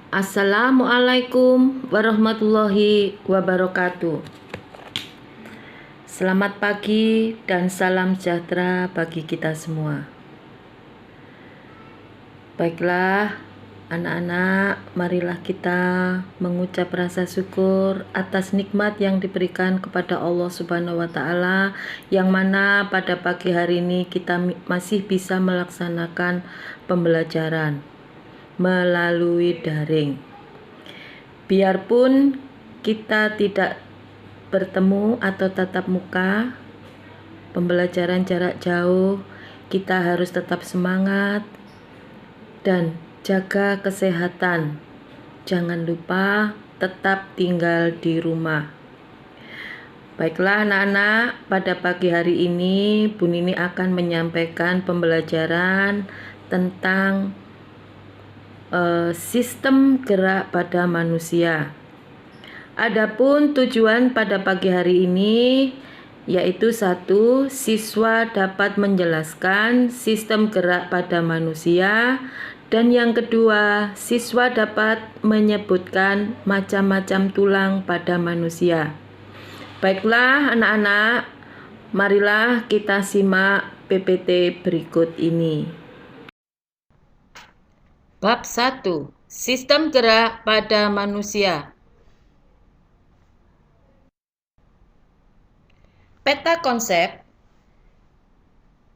Assalamualaikum warahmatullahi wabarakatuh. Selamat pagi dan salam sejahtera bagi kita semua. Baiklah anak-anak, marilah kita mengucap rasa syukur atas nikmat yang diberikan kepada Allah Subhanahu wa Ta'ala, yang mana pada pagi hari ini kita masih bisa melaksanakan pembelajaran melalui daring. Biarpun kita tidak bertemu atau tatap muka, pembelajaran jarak jauh, kita harus tetap semangat dan jaga kesehatan. Jangan lupa tetap tinggal di rumah. Baiklah anak-anak, pada pagi hari ini Bu Nini akan menyampaikan pembelajaran tentang sistem gerak pada manusia. Adapun tujuan pada pagi hari ini yaitu 1. Siswa dapat menjelaskan sistem gerak pada manusia, dan yang kedua, siswa dapat menyebutkan macam-macam tulang pada manusia. Baiklah anak-anak, marilah kita simak PPT berikut ini. Bab 1. Sistem gerak pada manusia. Peta konsep.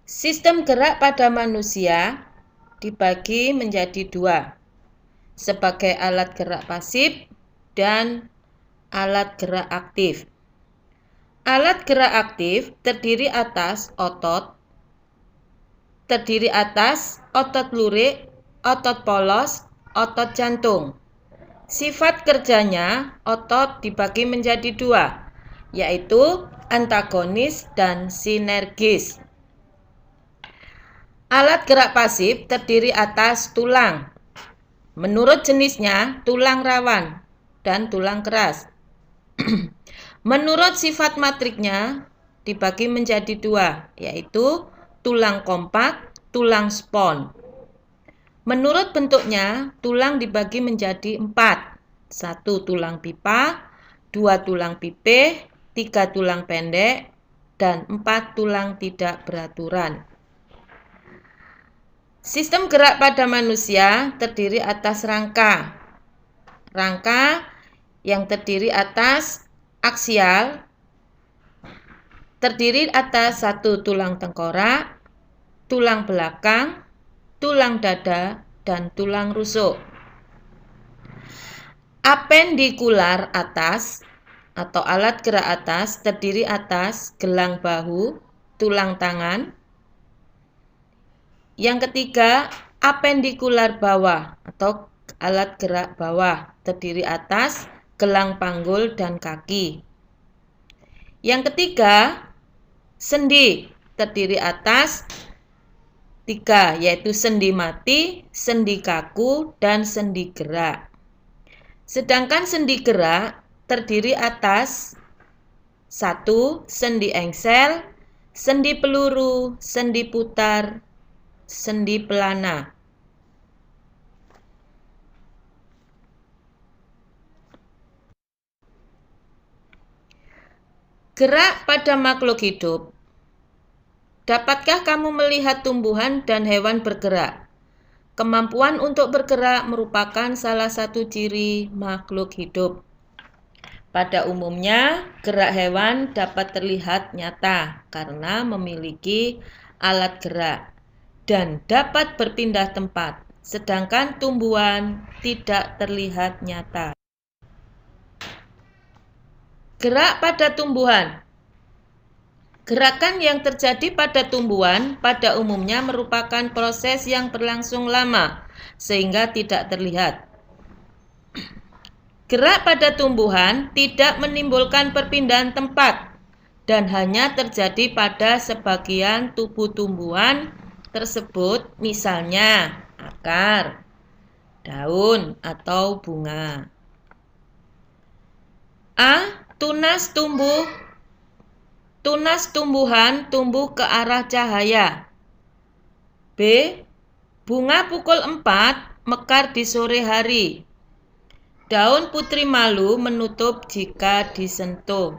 Sistem gerak pada manusia dibagi menjadi 2, sebagai alat gerak pasif dan alat gerak aktif. Alat gerak aktif terdiri atas otot lurik, otot polos, otot jantung. Sifat kerjanya, otot dibagi menjadi 2, yaitu antagonis dan sinergis. Alat gerak pasif terdiri atas tulang. Menurut jenisnya, tulang rawan dan tulang keras. Menurut sifat matriknya, dibagi menjadi 2, yaitu tulang kompak, tulang spon. Menurut bentuknya, tulang dibagi menjadi 4. 1 tulang pipa, 2 tulang pipih, 3 tulang pendek, dan 4 tulang tidak beraturan. Sistem gerak pada manusia terdiri atas rangka. Rangka yang terdiri atas aksial, terdiri atas 1 tulang tengkorak, tulang belakang, tulang dada, dan tulang rusuk. Apendikular atas atau alat gerak atas terdiri atas gelang bahu, tulang tangan. Yang ketiga, apendikular bawah atau alat gerak bawah terdiri atas gelang panggul dan kaki. Yang ketiga, sendi terdiri atas 3, yaitu sendi mati, sendi kaku, dan sendi gerak. Sedangkan sendi gerak terdiri atas 1 sendi engsel, sendi peluru, sendi putar, sendi pelana. Gerak pada makhluk hidup. Dapatkah kamu melihat tumbuhan dan hewan bergerak? Kemampuan untuk bergerak merupakan salah satu ciri makhluk hidup. Pada umumnya, gerak hewan dapat terlihat nyata karena memiliki alat gerak dan dapat berpindah tempat, sedangkan tumbuhan tidak terlihat nyata. Gerak pada tumbuhan. Gerakan yang terjadi pada tumbuhan pada umumnya merupakan proses yang berlangsung lama sehingga tidak terlihat. Gerak pada tumbuhan tidak menimbulkan perpindahan tempat dan hanya terjadi pada sebagian tubuh tumbuhan tersebut, misalnya akar, daun, atau bunga. A. Tunas tumbuhan tumbuh ke arah cahaya. B. Bunga pukul 4 mekar di sore hari. Daun putri malu menutup jika disentuh.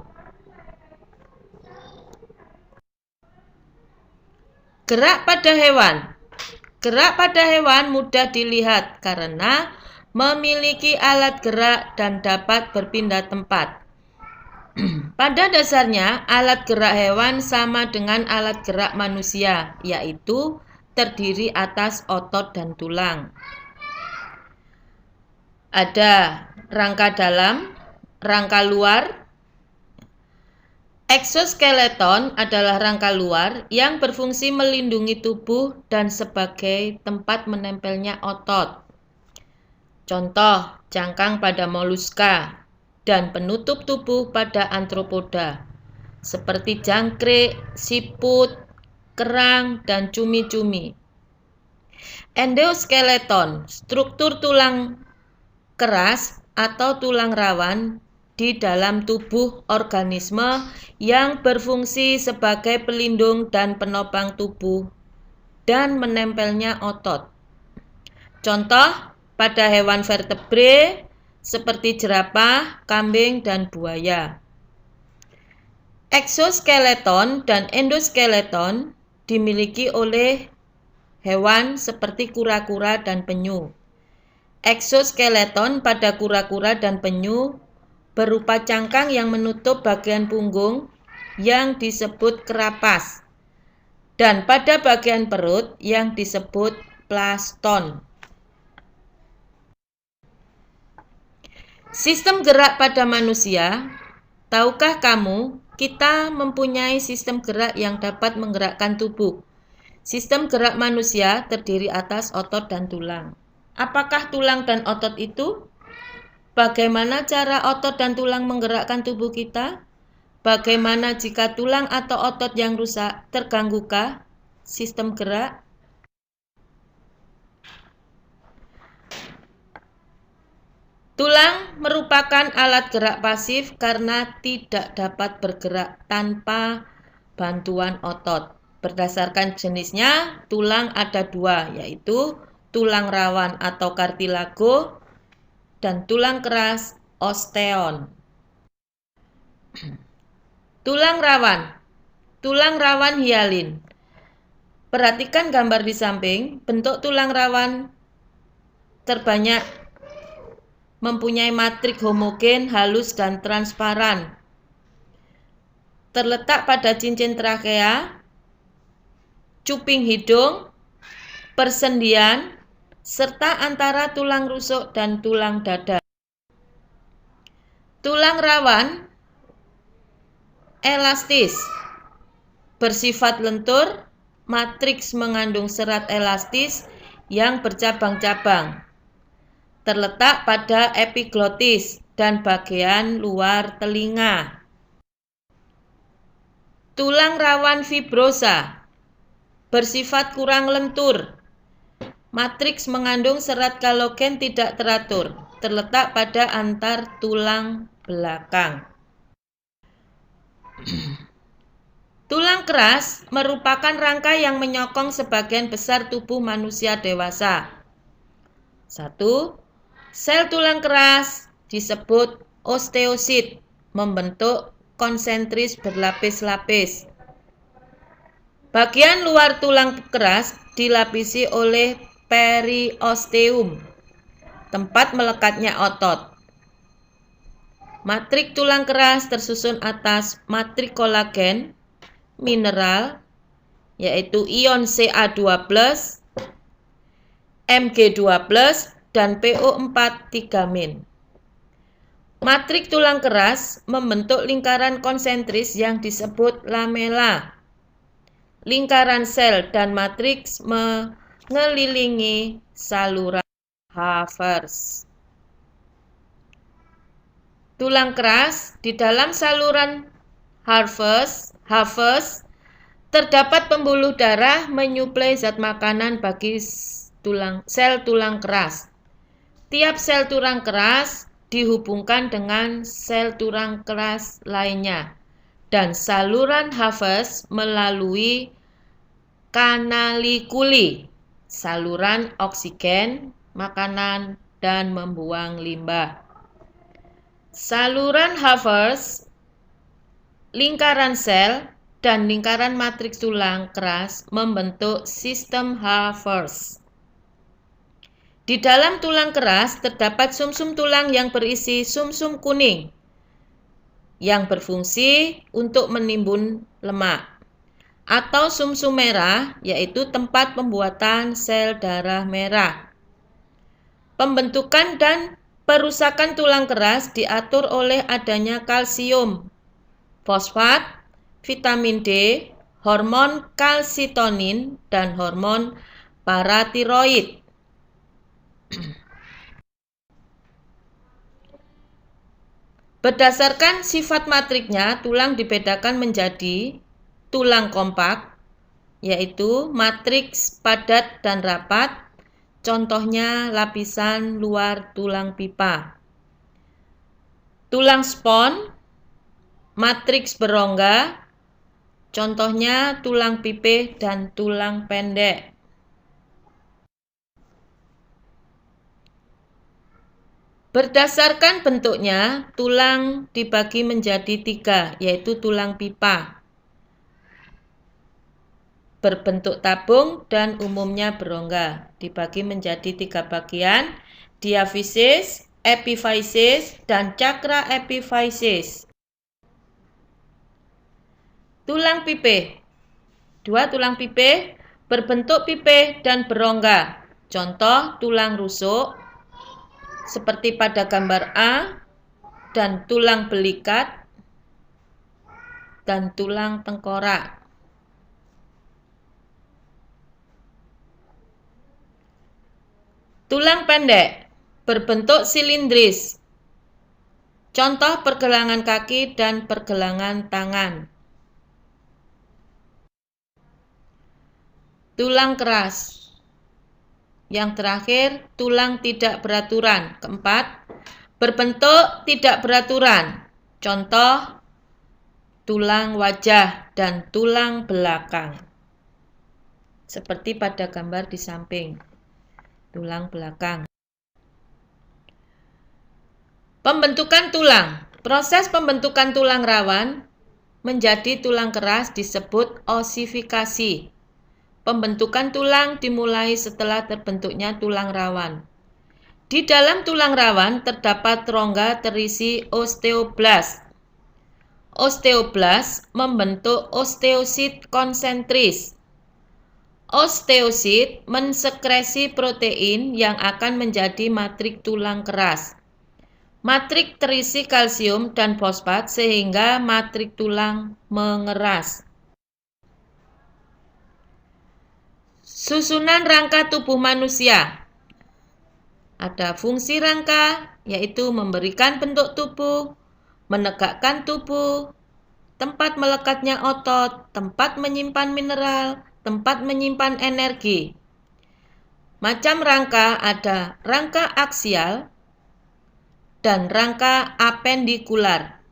Gerak pada hewan. Gerak pada hewan mudah dilihat karena memiliki alat gerak dan dapat berpindah tempat. Pada dasarnya, alat gerak hewan sama dengan alat gerak manusia, yaitu terdiri atas otot dan tulang. Ada rangka dalam, rangka luar. Eksoskeleton adalah rangka luar yang berfungsi melindungi tubuh dan sebagai tempat menempelnya otot. Contoh, cangkang pada moluska dan penutup tubuh pada arthropoda, seperti jangkrik, siput, kerang, dan cumi-cumi. Endoskeleton, struktur tulang keras atau tulang rawan di dalam tubuh organisme yang berfungsi sebagai pelindung dan penopang tubuh dan menempelnya otot. Contoh, pada hewan vertebre seperti jerapah, kambing, dan buaya. Eksoskeleton dan endoskeleton dimiliki oleh hewan seperti kura-kura dan penyu. Eksoskeleton pada kura-kura dan penyu berupa cangkang yang menutup bagian punggung yang disebut kerapas, dan pada bagian perut yang disebut plaston. Sistem gerak pada manusia. Tahukah kamu, kita mempunyai sistem gerak yang dapat menggerakkan tubuh. Sistem gerak manusia terdiri atas otot dan tulang. Apakah tulang dan otot itu? Bagaimana cara otot dan tulang menggerakkan tubuh kita? Bagaimana jika tulang atau otot yang rusak? Terganggu sistem gerak? Tulang merupakan alat gerak pasif karena tidak dapat bergerak tanpa bantuan otot. Berdasarkan jenisnya, tulang ada dua, yaitu tulang rawan atau kartilago dan tulang keras osteon. Tulang rawan. Tulang rawan hialin. Perhatikan gambar di samping. Bentuk tulang rawan terbanyak mempunyai matrik homogen, halus, dan transparan. Terletak pada cincin trakea, cuping hidung, persendian, serta antara tulang rusuk dan tulang dada. Tulang rawan elastis, bersifat lentur, matriks mengandung serat elastis yang bercabang-cabang. Terletak pada epiglotis dan bagian luar telinga. Tulang rawan fibrosa, bersifat kurang lentur. Matriks mengandung serat kolagen tidak teratur, terletak pada antar tulang belakang. Tulang keras merupakan rangka yang menyokong sebagian besar tubuh manusia dewasa. 1. Sel tulang keras disebut osteosit, membentuk konsentris berlapis-lapis. Bagian luar tulang keras dilapisi oleh periosteum, tempat melekatnya otot. Matrik tulang keras tersusun atas matrik kolagen, mineral, yaitu ion Ca2+, Mg2+, dan PO4 3-. Matrik tulang keras membentuk lingkaran konsentris yang disebut lamela. Lingkaran sel dan matriks mengelilingi saluran Havers. Tulang keras di dalam saluran Havers terdapat pembuluh darah menyuplai zat makanan bagi sel tulang keras. Tiap sel tulang keras dihubungkan dengan sel tulang keras lainnya, dan saluran Havers melalui kanalikuli, saluran oksigen, makanan, dan membuang limbah. Saluran Havertz, lingkaran sel, dan lingkaran matriks tulang keras membentuk sistem Havertz. Di dalam tulang keras terdapat sumsum tulang yang berisi sumsum kuning yang berfungsi untuk menimbun lemak, atau sumsum merah, yaitu tempat pembuatan sel darah merah. Pembentukan dan perusakan tulang keras diatur oleh adanya kalsium, fosfat, vitamin D, hormon kalsitonin, dan hormon paratiroid. Berdasarkan sifat matriknya, tulang dibedakan menjadi tulang kompak, yaitu matriks padat dan rapat, contohnya lapisan luar tulang pipa. Tulang spon, matriks berongga, contohnya tulang pipih dan tulang pendek. Berdasarkan bentuknya, tulang dibagi menjadi 3, yaitu tulang pipa, berbentuk tabung dan umumnya berongga. Dibagi menjadi 3 bagian, diafisis, epifisis, dan cakra epifisis. Tulang pipih. 2 tulang pipih berbentuk pipih dan berongga. Contoh tulang rusuk seperti pada gambar A, dan tulang belikat dan tulang tengkorak. Tulang pendek berbentuk silindris. Contoh pergelangan kaki dan pergelangan tangan. Tulang keras. Yang terakhir, tulang tidak beraturan. Keempat, berbentuk tidak beraturan. Contoh, tulang wajah dan tulang belakang. Seperti pada gambar di samping, tulang belakang. Pembentukan tulang. Proses pembentukan tulang rawan menjadi tulang keras disebut osifikasi. Pembentukan tulang dimulai setelah terbentuknya tulang rawan. Di dalam tulang rawan terdapat rongga terisi osteoblast. Osteoblast membentuk osteosit konsentris. Osteosit mensekresi protein yang akan menjadi matrik tulang keras. Matrik terisi kalsium dan fosfat sehingga matrik tulang mengeras. Susunan rangka tubuh manusia. Ada fungsi rangka, yaitu memberikan bentuk tubuh, menegakkan tubuh, tempat melekatnya otot, tempat menyimpan mineral, tempat menyimpan energi. Macam rangka ada rangka aksial dan rangka apendikular.